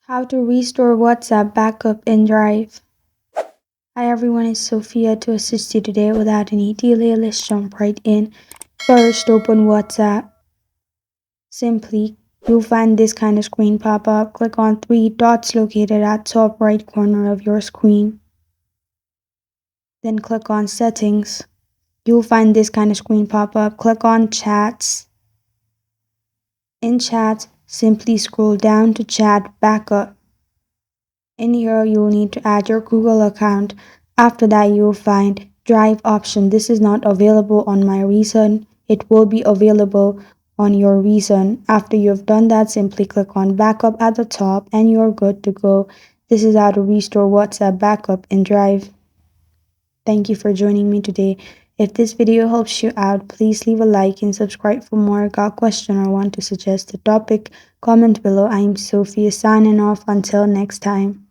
How to restore WhatsApp backup in Drive. Hi everyone, it's Sophia to assist you today. Without any delay, let's jump right in. First, open WhatsApp. Simply, you'll find this kind of screen pop up. Click on three dots located at top right corner of your screen. Then click on Settings. You'll find this kind of screen pop up. Click on Chats. In Chats, simply scroll down to Chat Backup. In here, you will need to add your Google account. After that, you will find Drive option. This is not available on my recent. It will be available on your recent. After you've done that, simply click on Backup at the top and you're good to go. This is how to restore WhatsApp backup in Drive. Thank you for joining me today. If this video helps you out, please leave a like and subscribe for more. Got a question or want to suggest a topic? Comment below. I'm Sophia signing off. Until next time.